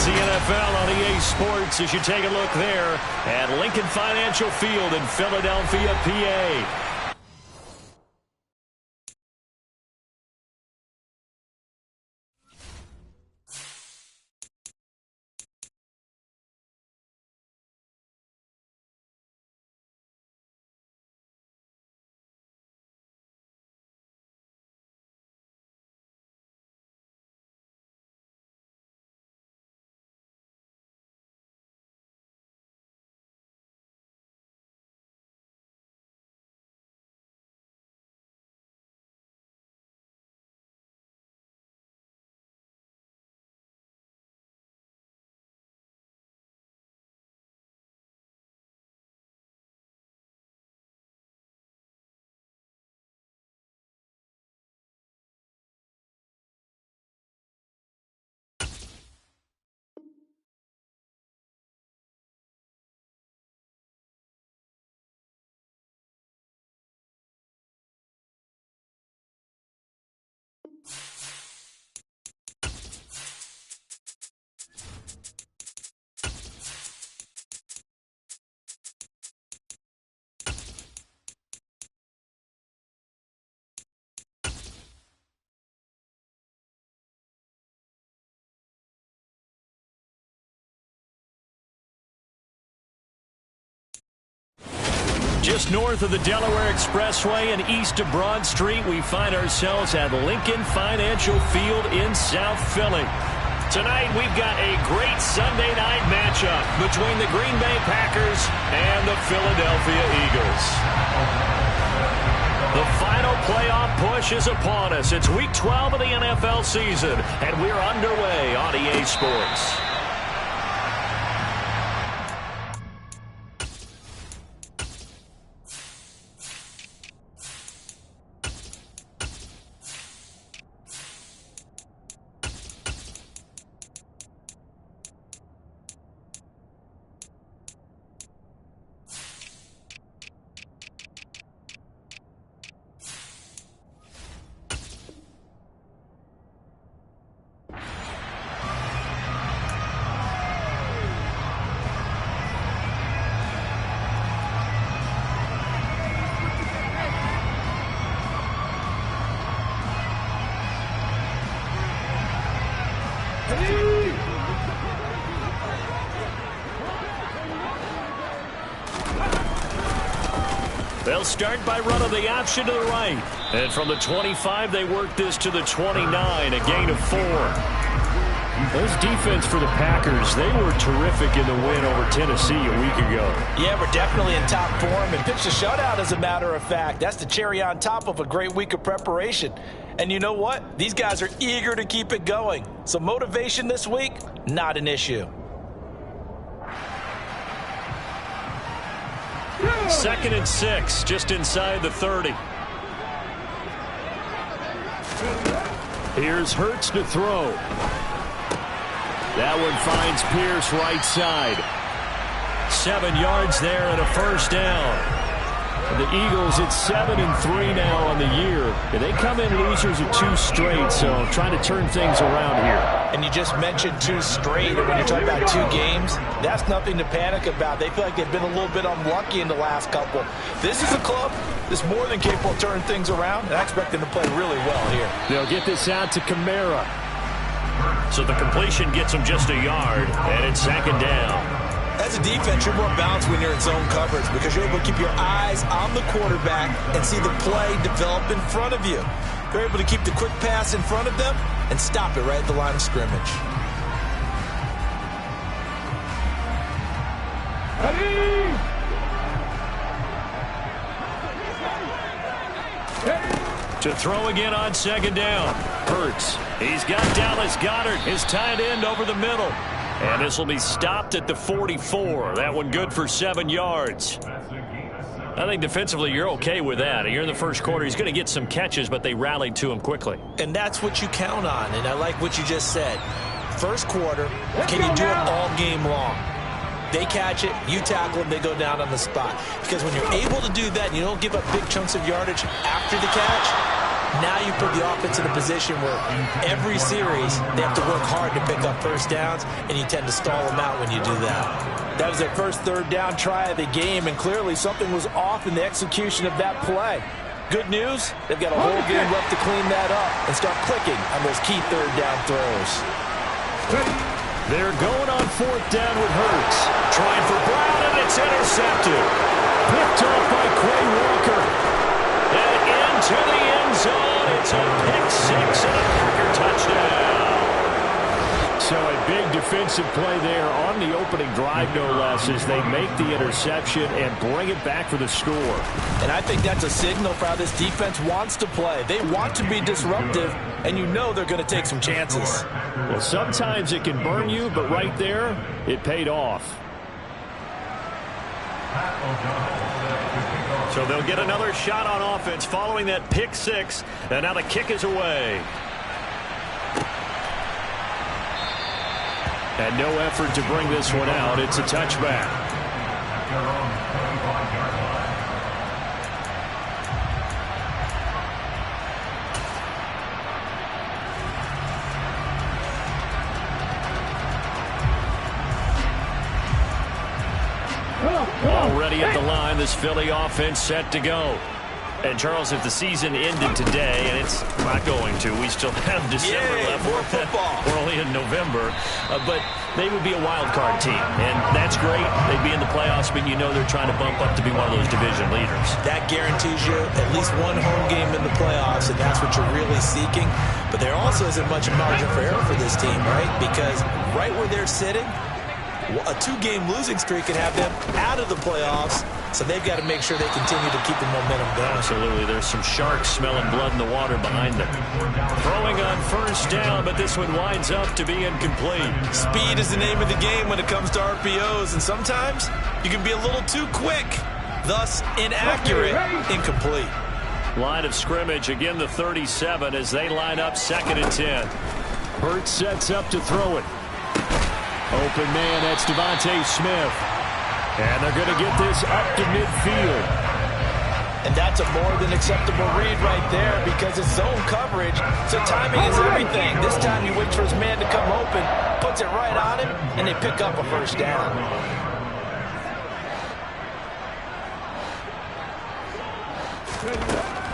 the NFL on EA Sports as you take a look there at Lincoln Financial Field in Philadelphia, PA. Just north of the Delaware Expressway and east of Broad Street, we find ourselves at Lincoln Financial Field in South Philly. Tonight, we've got a great Sunday night matchup between the Green Bay Packers and the Philadelphia Eagles. The final playoff push is upon us. It's Week 12 of the NFL season, and we're underway on EA Sports. They'll start by running the option to the right. And from the 25, they work this to the 29, a gain of 4. Those defense for the Packers, they were terrific in the win over Tennessee a week ago. Yeah, we're definitely in top form and pitched a shutout, as a matter of fact. That's the cherry on top of a great week of preparation. And you know what? These guys are eager to keep it going. So motivation this week, not an issue. 2nd and 6, just inside the 30. Here's Hurts to throw. That one finds Pierce right side. 7 yards there and a first down. And the Eagles at 7-3 now on the year. And they come in losers of 2 straight, so trying to turn things around here. And you just mentioned 2 straight, and when you're talking about 2 games, that's nothing to panic about. They feel like they've been a little bit unlucky in the last couple. This is a club that's more than capable of turning things around, and I expect them to play really well here. They'll get this out to Kamara. So the completion gets them just a yard, and it's 2nd down. As a defense, you're more balanced when you're in zone coverage because you're able to keep your eyes on the quarterback and see the play develop in front of you. You're able to keep the quick pass in front of them and stop it right at the line of scrimmage. To throw again on 2nd down. Hurts. He's got Dallas Goedert, his tight end, over the middle. And this will be stopped at the 44. That one good for 7 yards. I think defensively you're okay with that. Here in the first quarter, he's going to get some catches, but they rallied to him quickly. And that's what you count on, and I like what you just said. First quarter, can you do it all game long? They catch it, you tackle them, they go down on the spot. Because when you're able to do that and you don't give up big chunks of yardage after the catch, Now you put the offense in a position where every series they have to work hard to pick up first downs, and you tend to stall them out when you do that. That was their first third down try of the game, and clearly something was off in the execution of that play. Good news, they've got a whole game left to clean that up and start clicking on those key third down throws. They're going on fourth down with Hurts. Trying for Brown, and it's intercepted. Picked off by Quay Walker. And into the end zone. It's a pick six and a Packer touchdown. So a big defensive play there on the opening drive, no less, as they make the interception and bring it back for the score. And I think that's a signal for how this defense wants to play. They want to be disruptive, and you know they're going to take some chances. Well, sometimes it can burn you, but right there, it paid off. So they'll get another shot on offense following that pick six, and now the kick is away. And no effort to bring this one out. It's a touchback. Already at the line, this Philly offense set to go. And, Charles, if the season ended today, and it's not going to, we still have December left. More football. We're only in November. But they would be a wild card team, and that's great. They'd be in the playoffs, but you know they're trying to bump up to be one of those division leaders. That guarantees you at least one home game in the playoffs, and that's what you're really seeking. But there also isn't much margin for error for this team, right? Because right where they're sitting, a two-game losing streak can have them out of the playoffs, so they've got to make sure they continue to keep the momentum going. Absolutely. There's some sharks smelling blood in the water behind them. Throwing on first down, but this one winds up to be incomplete. Speed is the name of the game when it comes to RPOs, and sometimes you can be a little too quick, thus inaccurate, incomplete. Line of scrimmage, again the 37 as they line up 2nd and 10. Hurts sets up to throw it. Open man, that's Devontae Smith. And they're going to get this up to midfield. And that's a more than acceptable read right there because it's zone coverage, so timing is everything. This time you wait for his man to come open, puts it right on him, and they pick up a first down.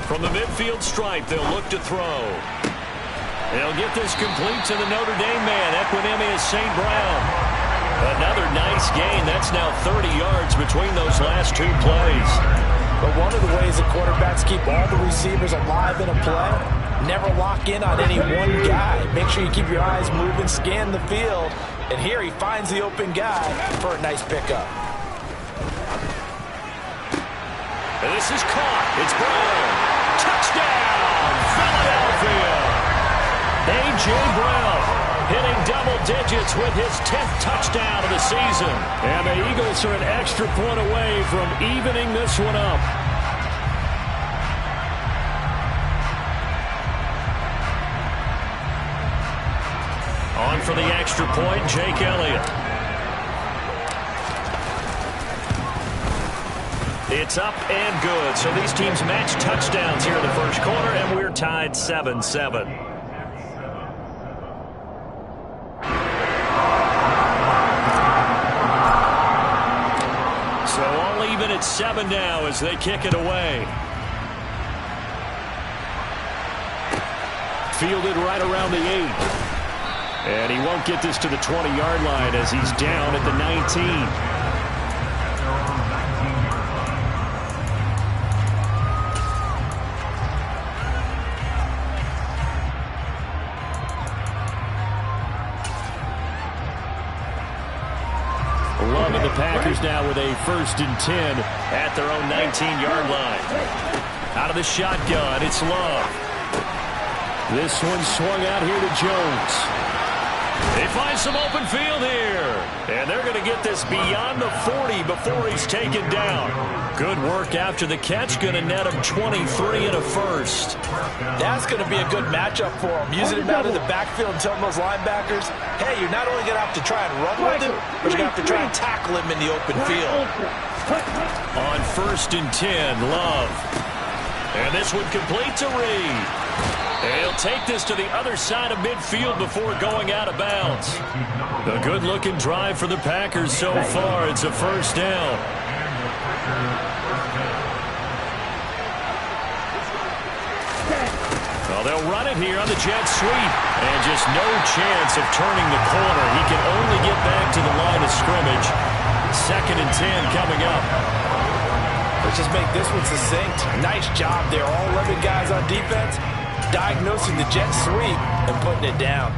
From the midfield stripe, they'll look to throw. They'll get this complete to the Notre Dame man, Equanimeous St. Brown. Another nice gain. That's now 30 yards between those last two plays. But one of the ways that quarterbacks keep all the receivers alive in a play, never lock in on any one guy. Make sure you keep your eyes moving, scan the field. And here he finds the open guy for a nice pickup. And this is caught. It's Brown. Touchdown, Philadelphia. A.J. Brown hitting double digits with his 10th touchdown of the season. And the Eagles are an extra point away from evening this one up. On for the extra point, Jake Elliott. It's up and good. So these teams match touchdowns here in the first quarter, and we're tied 7-7. At 7 now as they kick it away. Fielded right around the 8. And he won't get this to the 20-yard line as he's down at the 19. The Packers now with a 1st and 10 at their own 19-yard line. Out of the shotgun, it's Love. This one swung out here to Jones. They find some open field here. And they're going to get this beyond the 40 before he's taken down. Good work after the catch. Going to net him 23 and a first. That's going to be a good matchup for him. Using him out of the backfield and telling those linebackers, hey, you're not only going to have to try and run with him, but you're going to have to try and tackle him in the open field. On 1st and 10, Love. And this one complete to Reed. And he'll take this to the other side of midfield before going out of bounds. A good-looking drive for the Packers so far. It's a first down. Well, they'll run it here on the jet sweep. And just no chance of turning the corner. He can only get back to the line of scrimmage. 2nd and 10 coming up. Let's just make this one succinct. Nice job there. All 11 guys on defense diagnosing the jet sweep and putting it down.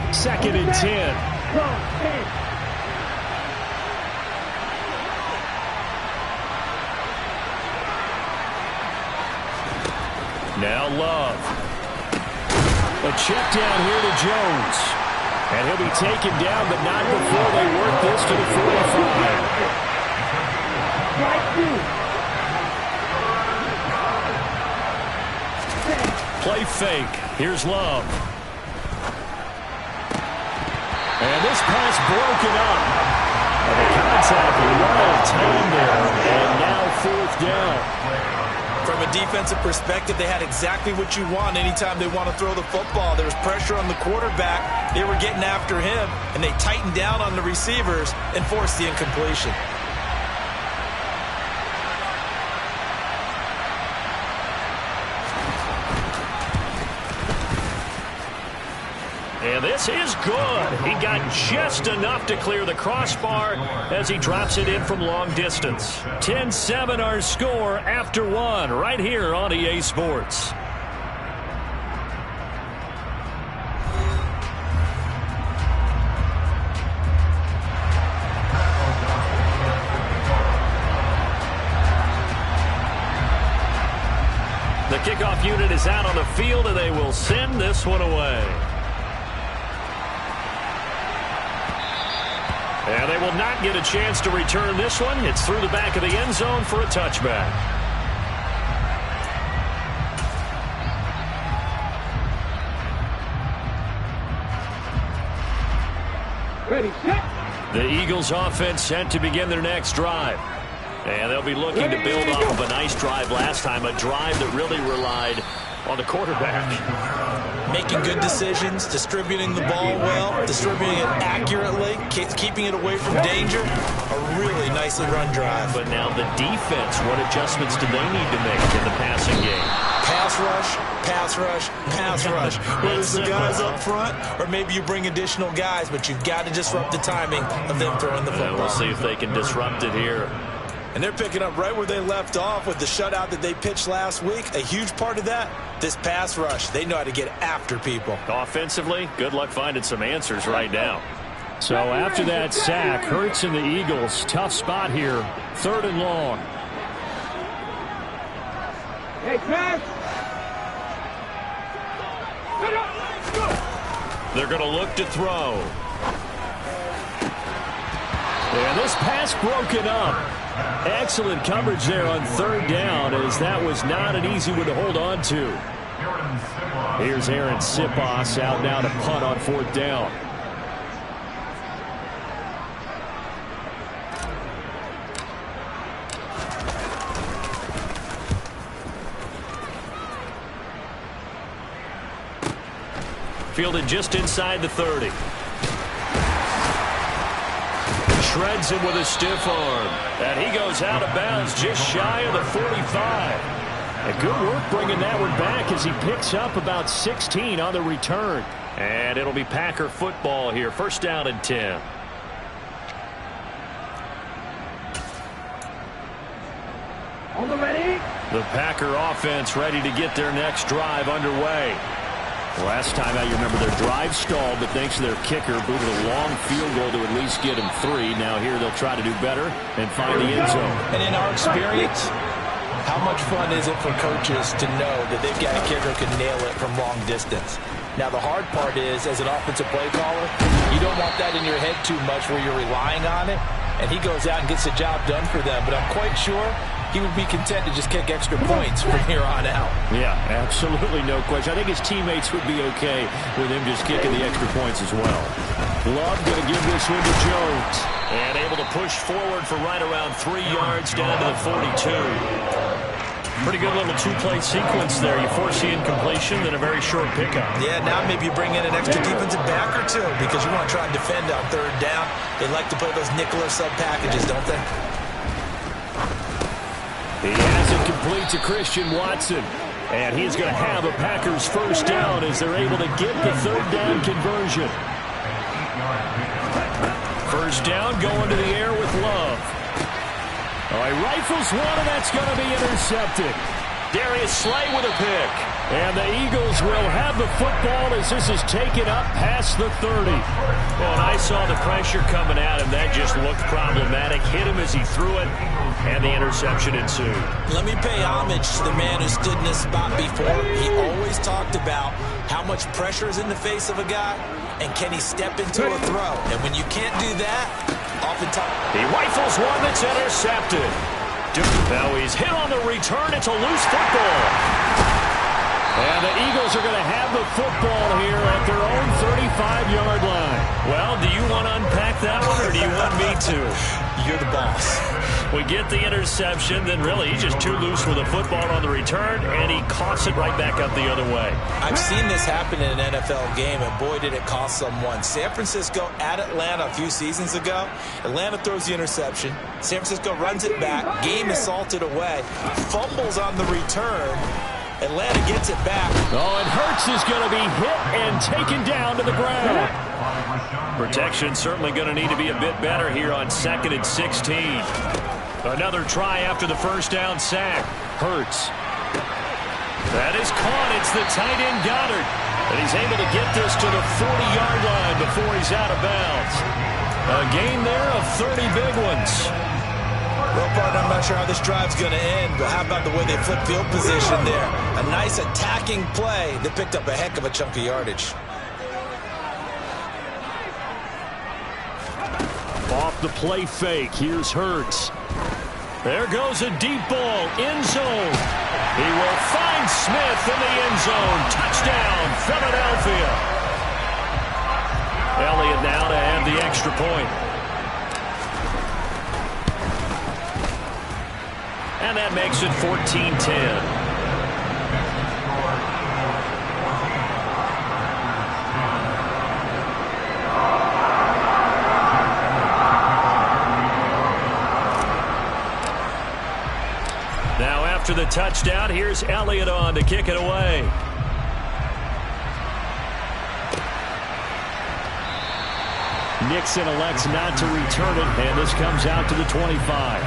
2nd and 10. Now Love. A check down here to Jones. And he'll be taken down, but not before they work this to the 45. Play fake. Here's Love. And this pass broken up. And the contact, a lot of time there. And now 4th down. From a defensive perspective, they had exactly what you want anytime they want to throw the football. There was pressure on the quarterback. They were getting after him, and they tightened down on the receivers and forced the incompletion. And this is good. He got just enough to clear the crossbar as he drops it in from long distance. 10-7 our score after 1 right here on EA Sports. The kickoff unit is out on the field, and they will send this one away. And they will not get a chance to return this one. It's through the back of the end zone for a touchback. Ready, set. The Eagles offense set to begin their next drive. And they'll be looking to build off of a nice drive last time, a drive that really relied on the quarterback. Making good decisions, distributing the ball well, distributing it accurately, keeping it away from danger. A really nicely run drive. But now the defense, what adjustments do they need to make in the passing game? Pass rush, pass rush, pass rush. Whether it's the guys up front or maybe you bring additional guys, but you've got to disrupt the timing of them throwing the football. We'll see if they can disrupt it here. And they're picking up right where they left off with the shutout that they pitched last week. A huge part of that, this pass rush. They know how to get after people. Offensively, good luck finding some answers right now. So after that sack, Hurts and the Eagles, tough spot here. 3rd and long. Hey, pass. They're going to look to throw. And this pass broken up. Excellent coverage there on 3rd down, as that was not an easy one to hold on to. Here's Aaron Sipos out now to punt on 4th down. Fielded just inside the 30. Shreds him with a stiff arm. And he goes out of bounds just shy of the 45. And good work bringing that one back as he picks up about 16 on the return. And it'll be Packer football here. 1st down and 10. On the ready. The Packer offense ready to get their next drive underway. Last time out, you remember their drive stalled, but thanks to their kicker, booted a long field goal to at least get him 3. Now here they'll try to do better and find the end zone. And in our experience, how much fun is it for coaches to know that they've got a kicker who can nail it from long distance? Now the hard part is, as an offensive play caller, you don't want that in your head too much where you're relying on it, and he goes out and gets the job done for them. But I'm quite sure he would be content to just kick extra points from here on out. Yeah, absolutely no question. I think his teammates would be okay with him just kicking the extra points as well. Love going to give this one to Jones. And able to push forward for right around 3 yards down to the 42. Pretty good little two-play sequence there. You force the incompletion, then a very short pickup. Yeah, now maybe you bring in an extra defensive back or two because you want to try and defend on third down. They like to play those nickel or sub packages, don't they? He has it complete to Christian Watson. And he's going to have a Packers first down as they're able to get the third down conversion. First down going to the air with Love. All right, rifles one, and that's going to be intercepted. Darius Slay with a pick. And the Eagles will have the football as this is taken up past the 30. Well, and I saw the pressure coming at him. That just looked problematic. Hit him as he threw it, and the interception ensued. Let me pay homage to the man who stood in this spot before. He always talked about how much pressure is in the face of a guy, and can he step into a throw. And when you can't do that, oftentimes... He rifles one that's intercepted. Now he's hit on the return. It's a loose football. And the Eagles are going to have the football here at their own 35-yard line. Well, do you want to unpack that one, or do you want me to? You're the boss. We get the interception, then really he's just too loose with the football on the return, and he coughs it right back up the other way. I've seen this happen in an NFL game, and boy, did it cost someone. San Francisco at Atlanta a few seasons ago. Atlanta throws the interception. San Francisco runs it back. Game is salted away. Fumbles on the return. Atlanta gets it back. Oh, and Hurts is going to be hit and taken down to the ground. Protection certainly going to need to be a bit better here on 2nd and 16. Another try after the first down sack. Hurts. That is caught. It's the tight end Goddard. And he's able to get this to the 40-yard line before he's out of bounds. A gain there of 30 big ones. Well, partner, I'm not sure how this drive's going to end, but how about the way they flip field position there? A nice attacking play that picked up a heck of a chunk of yardage. Off the play fake, here's Hurts. There goes a deep ball, end zone. He will find Smith in the end zone. Touchdown, Philadelphia. Elliott now to have the extra point. And that makes it 14-10. Now after the touchdown, here's Elliott on to kick it away. Nixon elects not to return it, and this comes out to the 25.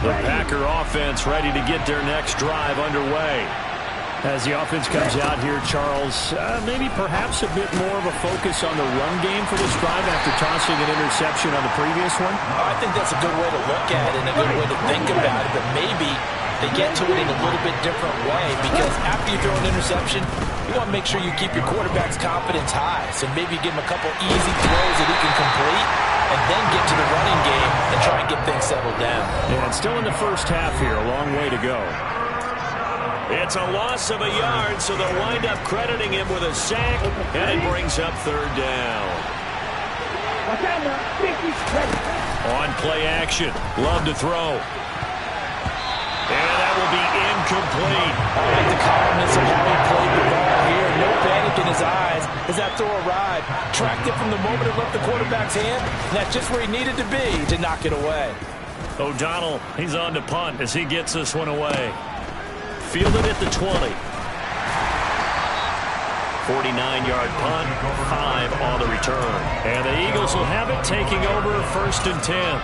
The Packer offense ready to get their next drive underway. As the offense comes out here, Charles, maybe perhaps a bit more of a focus on the run game for this drive after tossing an interception on the previous one? I think that's a good way to look at it and a good way to think about it, but maybe they get to it in a little bit different way because after you throw an interception, you want to make sure you keep your quarterback's confidence high. So maybe give him a couple easy throws that he can complete and then get to the running game and try and get things settled down. Yeah, it's still in the first half here. A long way to go. It's a loss of a yard, so they'll wind up crediting him with a sack, and it brings up third down. On play action. Love to throw. And that will be incomplete. I like the calmness of how he played the ball here. No panic in his eyes as that throw arrived. Tracked it from the moment it left the quarterback's hand, and that's just where he needed to be to knock it away. O'Donnell, he's on to punt as he gets this one away. Fielded at the 20. 49-yard punt, 5 on the return. And the Eagles will have it taking over 1st and 10.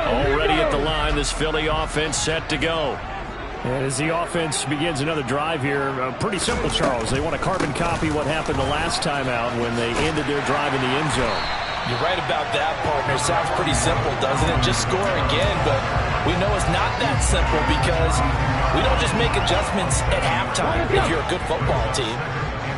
Already at the line, this Philly offense set to go. And as the offense begins another drive here, pretty simple, Charles. They want to carbon copy what happened the last time out when they ended their drive in the end zone. You're right about that, partner. Sounds pretty simple, doesn't it? Just score again, but we know it's not that simple because we don't just make adjustments at halftime if you're a good football team.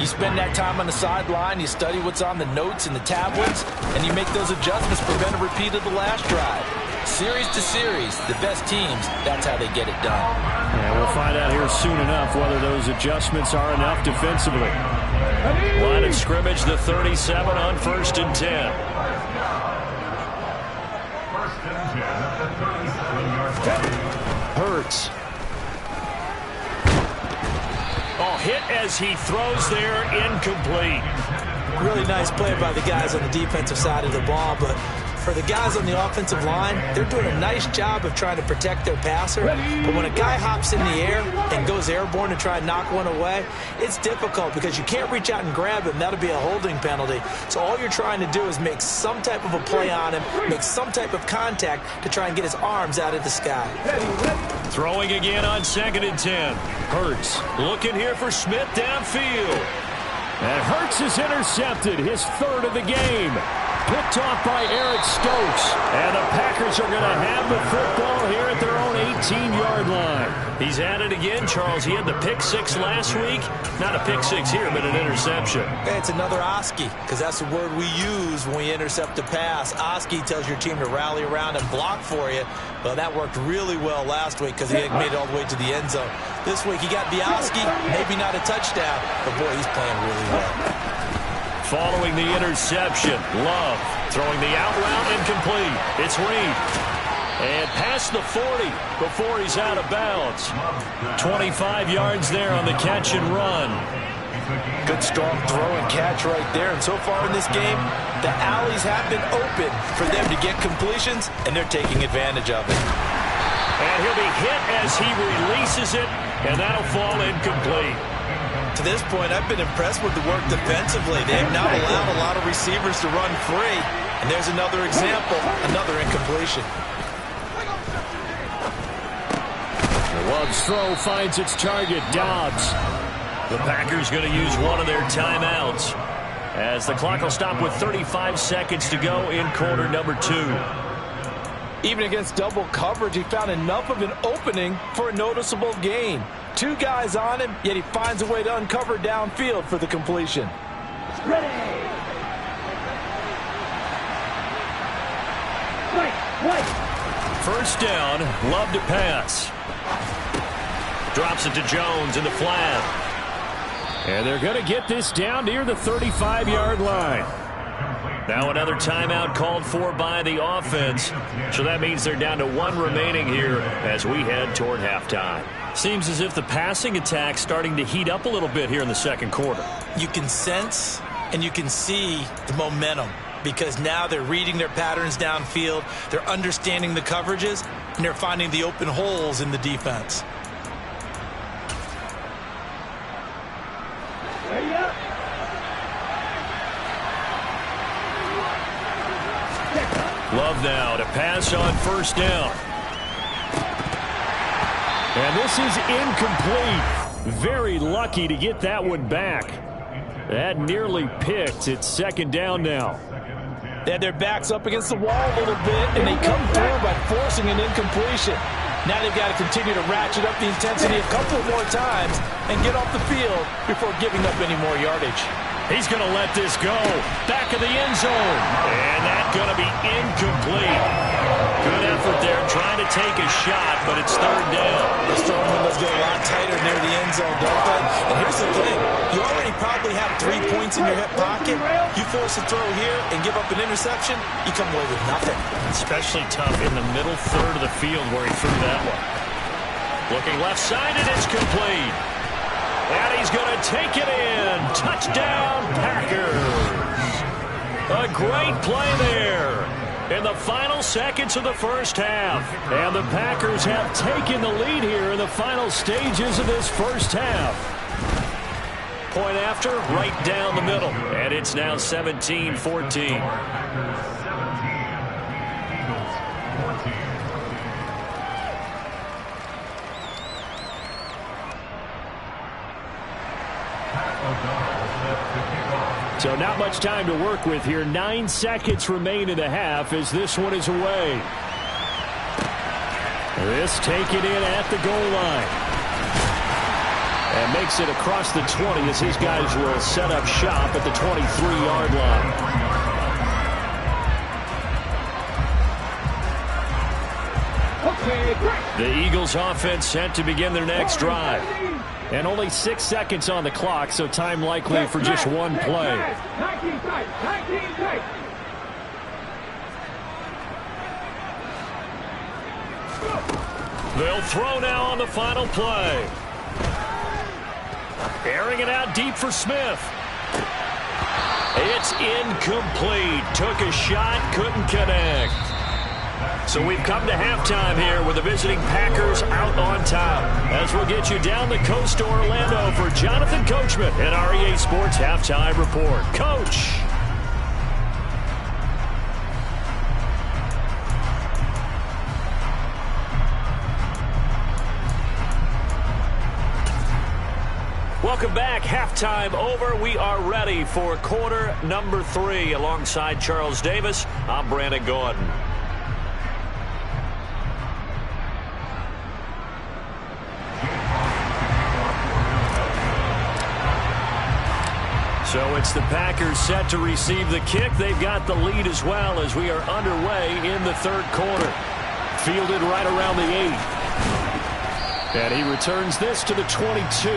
You spend that time on the sideline, you study what's on the notes and the tablets, and you make those adjustments to prevent a repeat of the last drive. Series to series, the best teams, that's how they get it done. And we'll find out here soon enough whether those adjustments are enough defensively. Line of scrimmage, the 37 on 1st and 10. Hurts. Oh, hit as he throws there, incomplete. Really nice play by the guys on the defensive side of the ball, but for the guys on the offensive line, they're doing a nice job of trying to protect their passer. But when a guy hops in the air and goes airborne to try and knock one away, it's difficult because you can't reach out and grab him. That'll be a holding penalty. So all you're trying to do is make some type of a play on him, make some type of contact to try and get his arms out of the sky. Throwing again on 2nd and 10. Hurts looking here for Smith downfield. And Hurts is intercepted, his 3rd of the game. Picked off by Eric Stokes. And the Packers are going to have the football here at their own 18-yard line. He's at it again, Charles. He had the pick 6 last week. Not a pick 6 here, but an interception. Hey, it's another Oski, because that's the word we use when we intercept a pass. Oski tells your team to rally around and block for you. Well, that worked really well last week because he made it all the way to the end zone. This week he got Bioski, maybe not a touchdown, but boy, he's playing really well. Following the interception, Love throwing the out route incomplete. It's Reed. And past the 40 before he's out of bounds. 25 yards there on the catch and run. Good strong throw and catch right there. And so far in this game, the alleys have been open for them to get completions, and they're taking advantage of it. And he'll be hit as he releases it, and that'll fall incomplete. To this point, I've been impressed with the work defensively. They have not allowed a lot of receivers to run free. And there's another example, another incompletion. Love's throw finds its target, Dobbs. The Packers going to use one of their timeouts as the clock will stop with 35 seconds to go in quarter number 2. Even against double coverage, he found enough of an opening for a noticeable gain. 2 guys on him, yet he finds a way to uncover downfield for the completion. Ready. Right. First down, Love to pass. Drops it to Jones in the flat. And they're going to get this down near the 35-yard line. Now another timeout called for by the offense. So that means they're down to 1 remaining here as we head toward halftime. Seems as if the passing attack's starting to heat up a little bit here in the second quarter. You can sense and you can see the momentum because now they're reading their patterns downfield, they're understanding the coverages, and they're finding the open holes in the defense. Love now to pass on first down. And this is incomplete. Very lucky to get that one back. That nearly picked. It's second down now. They had their backs up against the wall a little bit, and they come through by forcing an incompletion. Now they've got to continue to ratchet up the intensity a couple more times and get off the field before giving up any more yardage. He's going to let this go. Back of the end zone. And that's going to be incomplete. Good effort there trying to take a shot, but it's third down. The strong windows get a lot tighter near the end zone, don't they? And here's the thing. You already probably have 3 points in your hip pocket. You force a throw here and give up an interception, you come away with nothing. Especially tough in the middle third of the field where he threw that one. Looking left side, and it's complete. And he's going to take it in. Touchdown, Packers. A great play there in the final seconds of the first half. And the Packers have taken the lead here in the final stages of this first half. Point after, right down the middle. And it's now 17-14. So not much time to work with here. 9 seconds remain in the half as this one is away. This taken in at the goal line. And makes it across the 20 as his guys will set up shop at the 23-yard line. The Eagles offense set to begin their next drive. And only 6 seconds on the clock, so time likely for just one play. They'll throw now on the final play. Airing it out deep for Smith. It's incomplete. Took a shot, couldn't connect. So we've come to halftime here with the visiting Packers out on top. As we'll get you down the coast to Orlando for Jonathan Coachman and our EA Sports Halftime Report. Coach. Welcome back. Halftime over. We are ready for quarter number 3. Alongside Charles Davis, I'm Brandon Gordon. So it's the Packers set to receive the kick. They've got the lead as well as we are underway in the third quarter. Fielded right around the 8. And he returns this to the 22.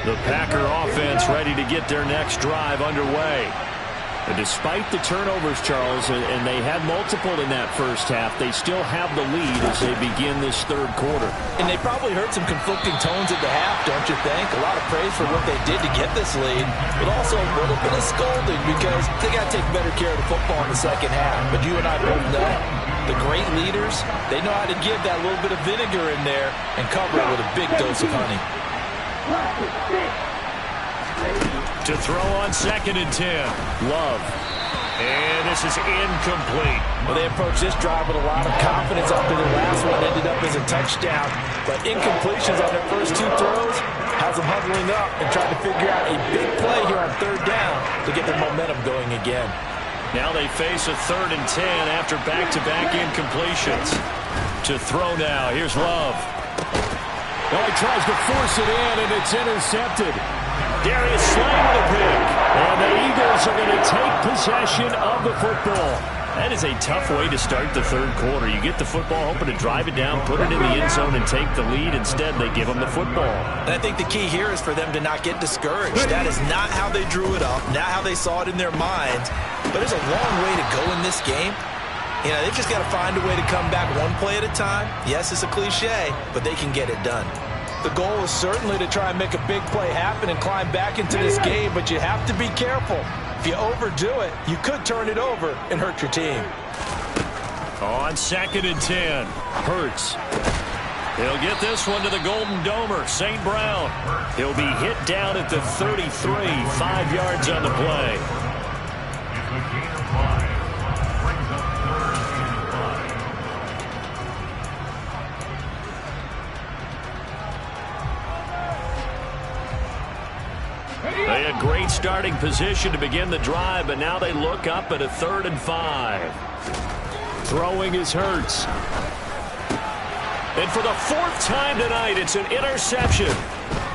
The Packer offense ready to get their next drive underway. And despite the turnovers, Charles, and they had multiple in that first half, they still have the lead as they begin this third quarter. And they probably heard some conflicting tones at the half, don't you think? A lot of praise for what they did to get this lead, but also a little bit of scolding because they got to take better care of the football in the second half. But you and I both know the great leaders, they know how to give that little bit of vinegar in there and cover it with a big dose of honey. To throw on 2nd and 10. Love. And this is incomplete. Well, they approached this drive with a lot of confidence after the last one ended up as a touchdown. But incompletions on their first 2 throws has them huddling up and trying to figure out a big play here on 3rd down to get their momentum going again. Now they face a 3rd and 10 after back-to-back incompletions. To throw now. Here's Love. Oh, he tries to force it in, and it's intercepted. Darius Slay with a pick. And the Eagles are going to take possession of the football. That is a tough way to start the third quarter. You get the football, hoping to drive it down, put it in the end zone, and take the lead. Instead, they give them the football. And I think the key here is for them to not get discouraged. That is not how they drew it up, not how they saw it in their minds. But there's a long way to go in this game. You know, they've just got to find a way to come back one play at a time. Yes, it's a cliche, but they can get it done. The goal is certainly to try and make a big play happen and climb back into this game, but you have to be careful. If you overdo it, you could turn it over and hurt your team. On 2nd and 10, Hurts. He'll get this one to the Golden Domer, St. Brown. He'll be hit down at the 33, 5 yards on the play. They had great starting position to begin the drive, but now they look up at a 3rd and 5. Throwing is Hurts. And for the 4th time tonight, it's an interception.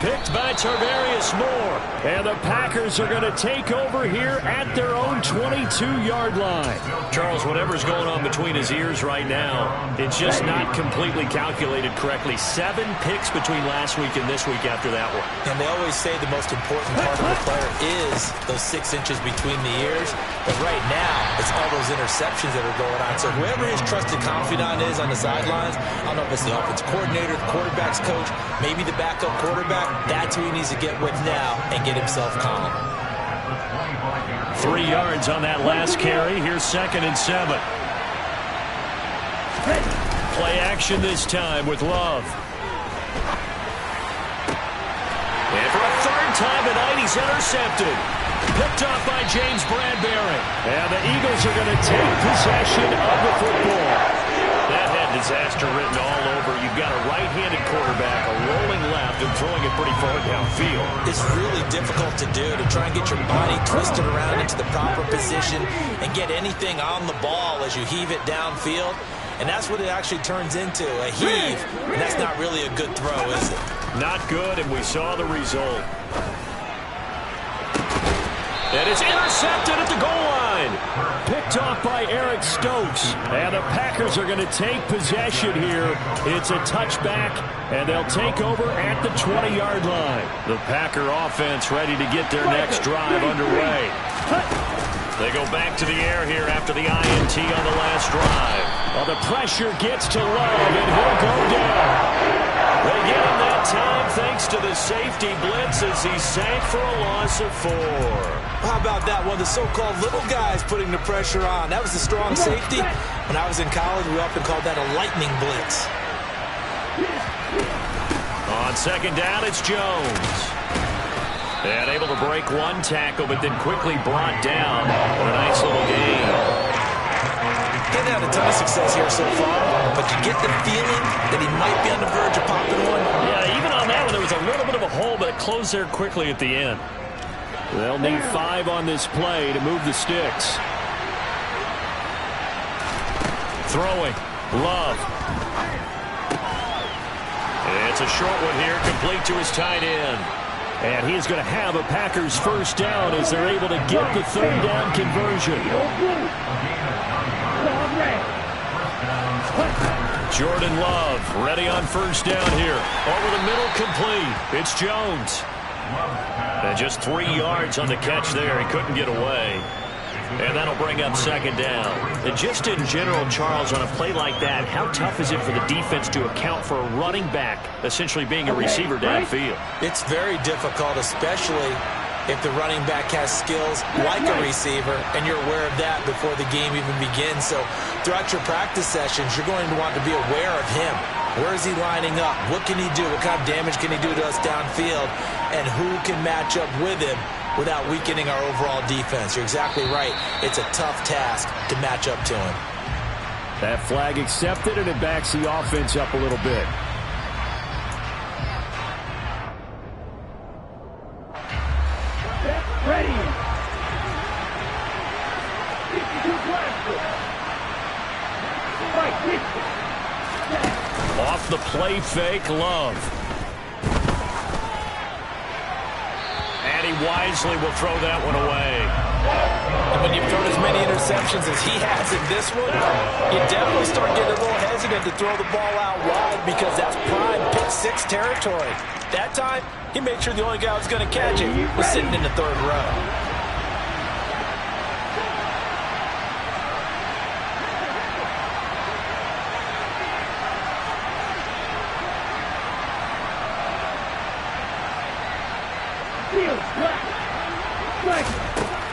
Picked by Tarvarius Moore. And the Packers are going to take over here at their own 22-yard line. Charles, whatever's going on between his ears right now, it's just not completely calculated correctly. 7 picks between last week and this week after that one. And they always say the most important part of the player is those 6 inches between the ears. But right now, it's all those interceptions that are going on. So whoever his trusted confidant is on the sidelines, I don't know if it's the offense coordinator, the quarterback's coach, maybe the backup quarterback, that's who he needs to get with now and get himself calm. 3 yards on that last carry. Here's 2nd and 7. Play action this time with Love. And for a 3rd time tonight, he's intercepted. Picked off by James Bradbury. And the Eagles are going to take possession of the football. That had disaster written all over. You've got a right-handed quarterback, a rolling left, and throwing it pretty far downfield. It's really difficult to do, to try and get your body twisted around into the proper position and get anything on the ball as you heave it downfield. And that's what it actually turns into, a heave. And that's not really a good throw, is it? Not good, and we saw the result. And it's intercepted at the goal line. Picked off by Eric Stokes. And the Packers are going to take possession here. It's a touchback, and they'll take over at the 20-yard line. The Packer offense ready to get their next drive underway. They go back to the air here after the INT on the last drive. Well, the pressure gets to Love, and he'll go down. They get him that time thanks to the safety blitz as he sank for a loss of 4. How about that one? The so-called little guys putting the pressure on. That was a strong safety. When I was in college, we often called that a lightning blitz. On second down, it's Jones. And able to break one tackle, but then quickly brought down for a nice little gain. He's had a ton of success here so far, but you get the feeling that he might be on the verge of popping one. Yeah, even on that one, there was a little bit of a hole, but it closed there quickly at the end. They'll need 5 on this play to move the sticks. Throwing. Love. It's a short one here, complete to his tight end. And he's going to have a Packers first down as they're able to get the third down conversion. Jordan Love ready on first down here. Over the middle, complete. It's Jones. And just 3 yards on the catch there. He couldn't get away. And that'll bring up second down. And just in general, Charles, on a play like that, how tough is it for the defense to account for a running back essentially being a receiver downfield? It's very difficult, especially if the running back has skills like a receiver, and you're aware of that before the game even begins. So throughout your practice sessions, you're going to want to be aware of him. Where is he lining up? What can he do? What kind of damage can he do to us downfield? And who can match up with him without weakening our overall defense? You're exactly right. It's a tough task to match up to him. That flag accepted, and it backs the offense up a little bit. Ready. Off the play fake, Love. And he wisely will throw that one away. And when you've thrown as many interceptions as he has in this one, you definitely start getting a little hesitant to throw the ball out wide because that's prime pick 6 territory. That time, he made sure the only guy who was going to catch it was sitting in the third row.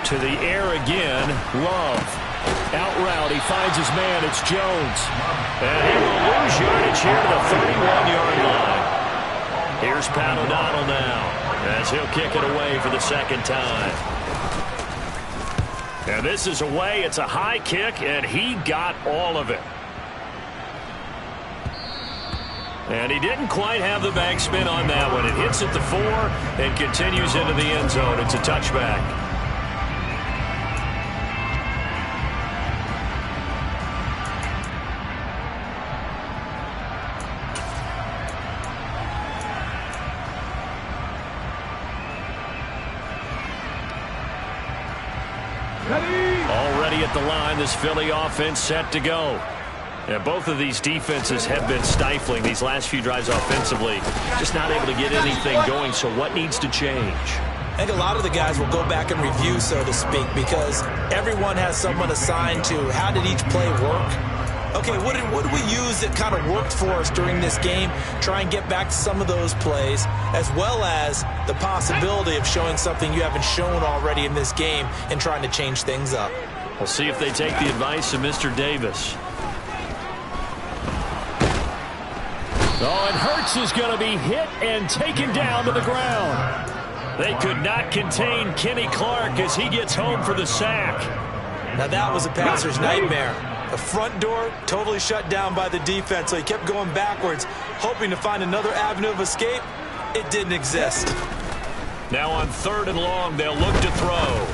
To the air again, Love. Out route, he finds his man, it's Jones. And he will lose yardage here to the 31-yard line. Here's Pat O'Donnell now, as he'll kick it away for the second time. And this is away, it's a high kick, and he got all of it. And he didn't quite have the backspin on that one. It hits at the 4 and continues into the end zone. It's a touchback. Already at the line, this Philly offense set to go. Yeah, both of these defenses have been stifling these last few drives offensively. Just not able to get anything going, so what needs to change? I think a lot of the guys will go back and review, so to speak, because everyone has someone assigned to how did each play work. Okay, what did we use that kind of worked for us during this game? Try and get back to some of those plays, as well as the possibility of showing something you haven't shown already in this game and trying to change things up. We'll see if they take the advice of Mr. Davis. Oh, and Hurts is going to be hit and taken down to the ground. They could not contain Kenny Clark as he gets home for the sack. Now that was a passer's nightmare. The front door totally shut down by the defense, so he kept going backwards, hoping to find another avenue of escape. it didn't exist. Now on 3rd and long, they'll look to throw.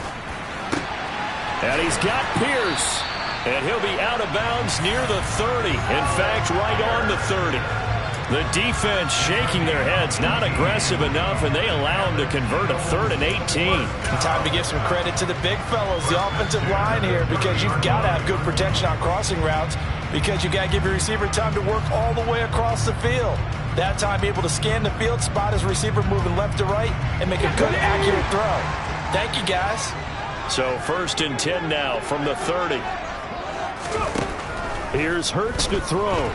And he's got Pierce. And he'll be out of bounds near the 30. In fact, right on the 30. The defense shaking their heads, not aggressive enough, and they allow him to convert a 3rd and 18. Time to give some credit to the big fellows, the offensive line here, because you've got to have good protection on crossing routes, because you've got to give your receiver time to work all the way across the field. That time able to scan the field, spot his receiver moving left to right, and make a good, accurate throw. Thank you, guys. So 1st and 10 now from the 30. Here's Hurts to throw.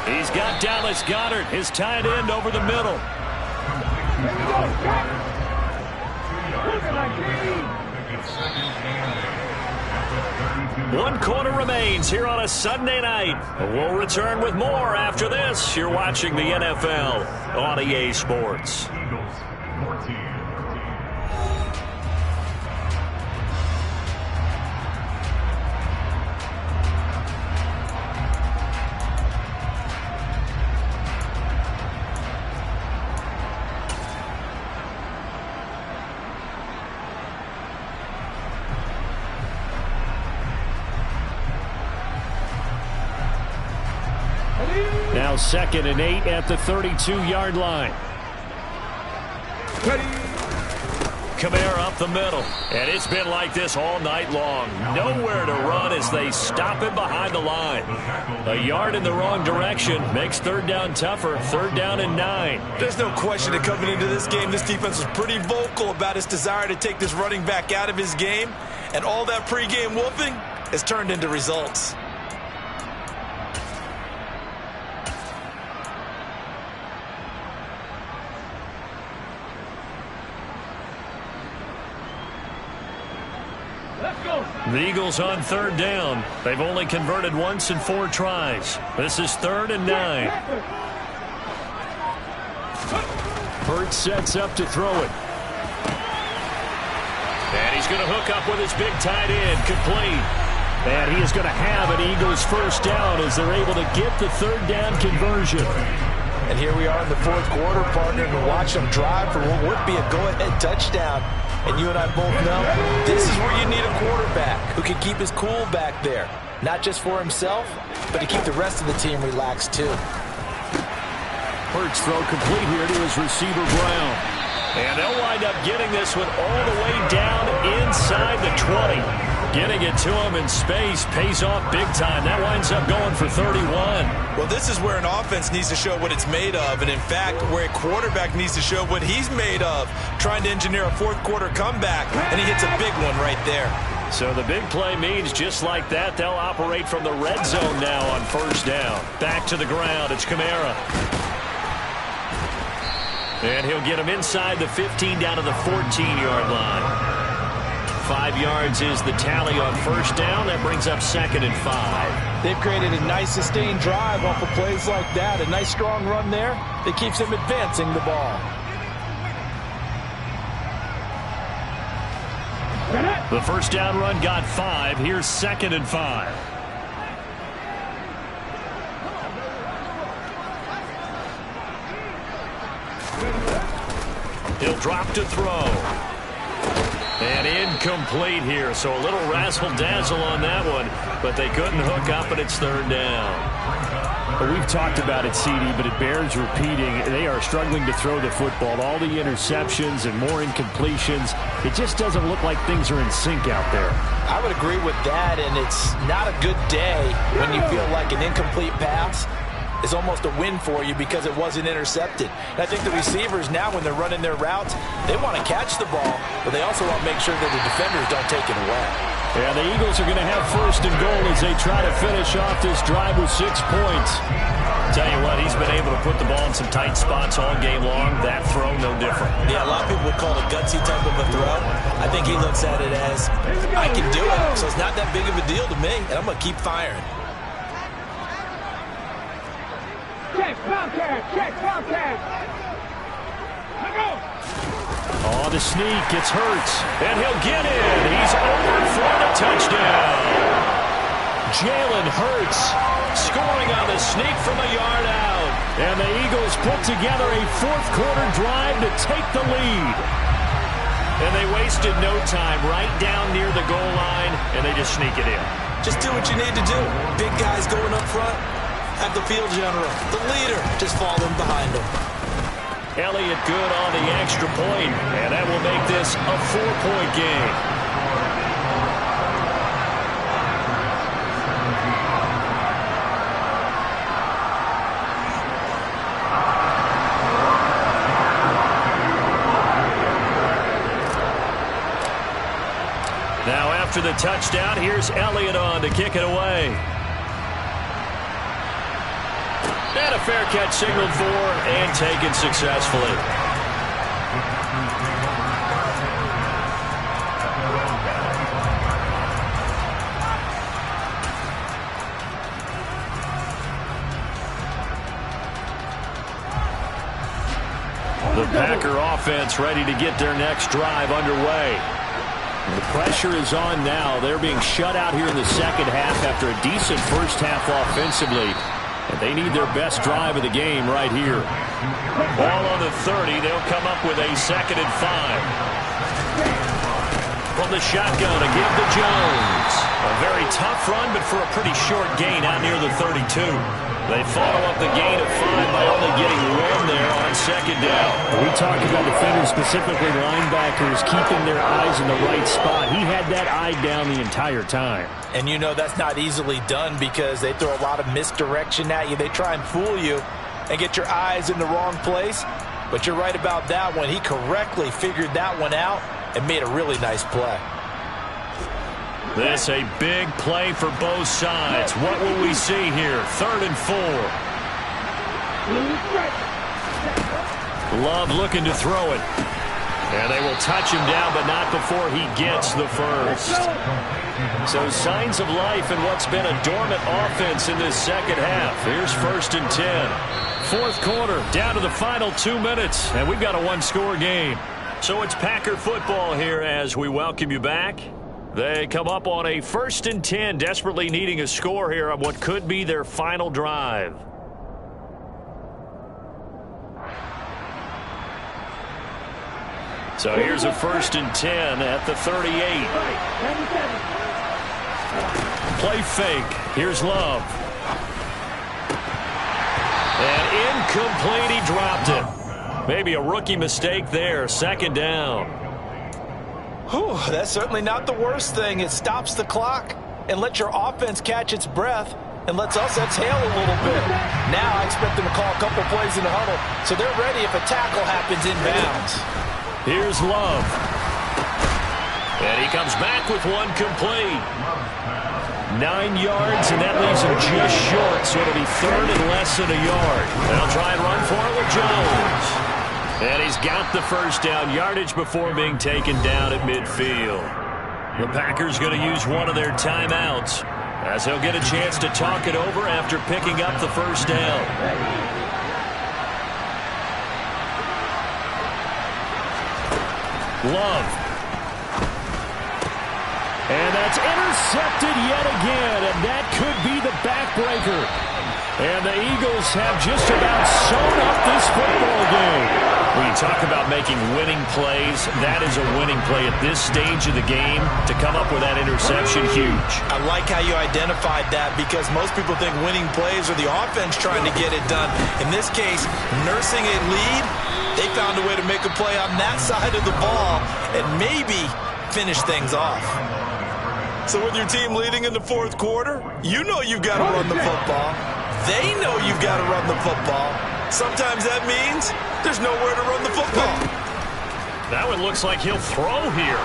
He's got Dallas Goedert, his tight end, over the middle. 1 quarter remains here on a Sunday night. We'll return with more after this. You're watching the NFL on EA Sports. Now 2nd and 8 at the 32-yard line. Kamara up the middle. And it's been like this all night long. Nowhere to run as they stop him behind the line. A yard in the wrong direction makes 3rd down tougher. 3rd down and 9. There's no question that coming into this game, this defense was pretty vocal about its desire to take this running back out of his game. And all that pregame whooping has turned into results. The Eagles on 3rd down. They've only converted once in 4 tries. This is 3rd and 9. Hurts sets up to throw it. And he's going to hook up with his big tight end, complete. And he is going to have an Eagles 1st down as they're able to get the 3rd down conversion. And here we are in the 4th quarter, partner, and watch them drive for what would be a go-ahead touchdown. And you and I both know this is where you need a quarterback who can keep his cool back there. Not just for himself, but to keep the rest of the team relaxed too. Hurts throw complete here to his receiver, Brown. And they'll wind up getting this one all the way down inside the 20. Getting it to him in space pays off big time. That winds up going for 31. Well, this is where an offense needs to show what it's made of. And, in fact, where a quarterback needs to show what he's made of. Trying to engineer a 4th quarter comeback. And he hits a big one right there. So the big play means just like that, they'll operate from the red zone now on 1st down. Back to the ground. It's Kamara. And he'll get him inside the 15 down to the 14-yard line. 5 yards is the tally on 1st down. That brings up 2nd and 5. They've created a nice sustained drive off of plays like that. A nice strong run there that keeps them advancing the ball. The 1st down run got 5. Here's 2nd and 5. He'll drop to throw. And incomplete here, so a little razzle-dazzle on that one, but they couldn't hook up, and it's 3rd down. Well, we've talked about it, CD, but it bears repeating. They are struggling to throw the football. All the interceptions and more incompletions. It just doesn't look like things are in sync out there. I would agree with that, and it's not a good day when you feel like an incomplete pass is almost a win for you because it wasn't intercepted. And I think the receivers now, when they're running their routes, they want to catch the ball, but they also want to make sure that the defenders don't take it away. Yeah, the Eagles are going to have 1st and goal as they try to finish off this drive with 6 points. Tell you what, he's been able to put the ball in some tight spots all game long. That throw, no different. Yeah, a lot of people would call it a gutsy type of a throw. I think he looks at it as, I can do it, so it's not that big of a deal to me, and I'm going to keep firing. Check, Wildcat! Check, Wildcat! Let go! Oh, the sneak, it's Hurts, and he'll get in. He's over for the touchdown. Jalen Hurts scoring on the sneak from a yard out. And the Eagles put together a fourth-quarter drive to take the lead. And they wasted no time right down near the goal line, and they just sneak it in. Just do what you need to do. Big guys going up front, have the field general, the leader, just fall in behind him. Elliott good on the extra point, and that will make this a 4-point game. Now after the touchdown, here's Elliott on to kick it away. And a fair catch signaled for and taken successfully. The Packer offense ready to get their next drive underway. The pressure is on now. They're being shut out here in the second half after a decent first half offensively. And they need their best drive of the game right here. Ball on the 30. They'll come up with a 2nd and 5. From the shotgun, a give to Jones. A very tough run, but for a pretty short gain out near the 32. They follow up the gain of 5 by only getting 1 there on 2nd down. We talked about defenders, specifically linebackers, keeping their eyes in the right spot. He had that eye down the entire time. And you know that's not easily done because they throw a lot of misdirection at you. They try and fool you and get your eyes in the wrong place. But you're right about that one. He correctly figured that one out and made a really nice play. This a big play for both sides. What will we see here? 3rd and 4. Love looking to throw it. And they will touch him down, but not before he gets the first. So signs of life in what's been a dormant offense in this second half. Here's 1st and 10. 4th quarter, down to the final 2 minutes, and we've got a 1-score game. So it's Packer football here as we welcome you back. They come up on a 1st and 10, desperately needing a score here on what could be their final drive. So here's a 1st and 10 at the 38. Play fake. Here's Love. And incomplete. He dropped it. Maybe a rookie mistake there. 2nd down. Whew, that's certainly not the worst thing. It stops the clock and lets your offense catch its breath and lets us exhale a little bit. Now I expect them to call a couple plays in the huddle so they're ready if a tackle happens inbounds. Here's Love. And he comes back with 1 complete. 9 yards, and that leaves him just short, so it'll be 3rd and less than a yard. They'll try and run for it with Jones. And he's got the first down, yardage before being taken down at midfield. The Packers going to use one of their timeouts as he'll get a chance to talk it over after picking up the first down. Love. And that's intercepted yet again, and that could be the backbreaker. And the Eagles have just about sewn up this football game. When you talk about making winning plays, that is a winning play at this stage of the game. To come up with that interception, huge. I like how you identified that because most people think winning plays are the offense trying to get it done. In this case, nursing a lead, they found a way to make a play on that side of the ball and maybe finish things off. So with your team leading in the 4th quarter, you know you've got to run the football. They know you've got to run the football. Sometimes that means there's nowhere to run the football. That one looks like he'll throw here.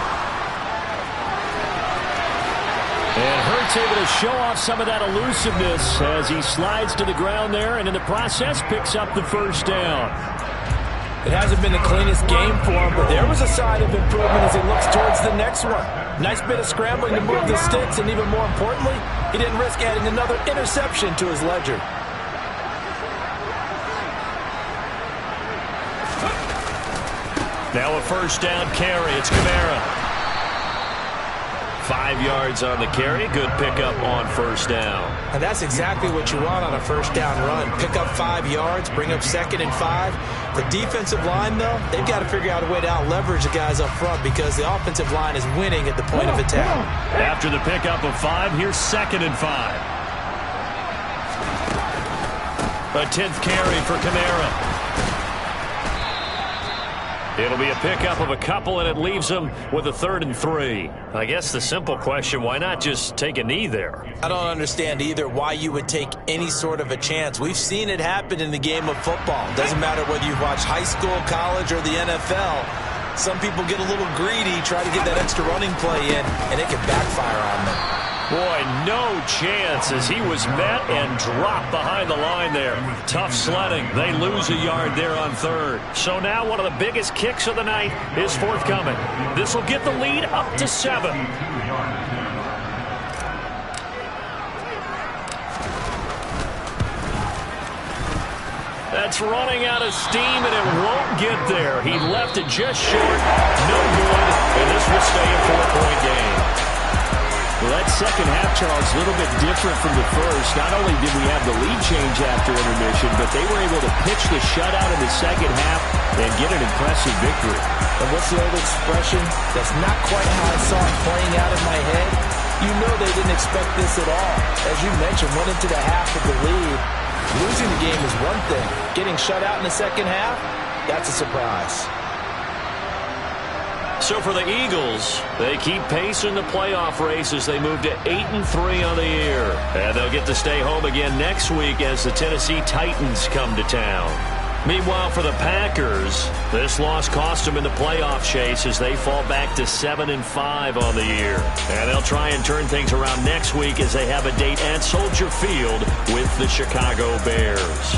And Hurts able to show off some of that elusiveness as he slides to the ground there and in the process picks up the first down. It hasn't been the cleanest game for him, but there was a sign of improvement as he looks towards the next one. Nice bit of scrambling to move the sticks, and even more importantly, he didn't risk adding another interception to his ledger. Now a first down carry. It's Kamara. 5 yards on the carry. Good pickup on first down. And that's exactly what you want on a first down run. Pick up 5 yards, bring up 2nd and 5. The defensive line, though, they've got to figure out a way to out-leverage the guys up front because the offensive line is winning at the point of attack. After the pickup of 5, here's 2nd and 5. A 10th carry for Kamara. It'll be a pickup of a couple, and it leaves them with a 3rd and 3. I guess the simple question, why not just take a knee there? I don't understand either why you would take any sort of a chance. We've seen it happen in the game of football. Doesn't matter whether you watch high school, college, or the NFL. Some people get a little greedy, try to get that extra running play in, and it can backfire on them. Boy, no chance as he was met and dropped behind the line there. Tough sledding. They lose a yard there on 3rd. So now one of the biggest kicks of the night is forthcoming. This will get the lead up to 7. That's running out of steam, and it won't get there. He left it just short. No good, and this will stay a 4-point game. Well, that second half, Charles, a little bit different from the first. Not only did we have the lead change after intermission, but they were able to pitch the shutout in the second half and get an impressive victory. And what's the old expression? That's not quite how I saw it playing out in my head. You know they didn't expect this at all. As you mentioned, went into the half with the lead. Losing the game is one thing. Getting shut out in the second half, that's a surprise. So for the Eagles, they keep pace in the playoff race as they move to 8-3 on the year. And they'll get to stay home again next week as the Tennessee Titans come to town. Meanwhile, for the Packers, this loss cost them in the playoff chase as they fall back to 7-5 on the year. And they'll try and turn things around next week as they have a date at Soldier Field with the Chicago Bears.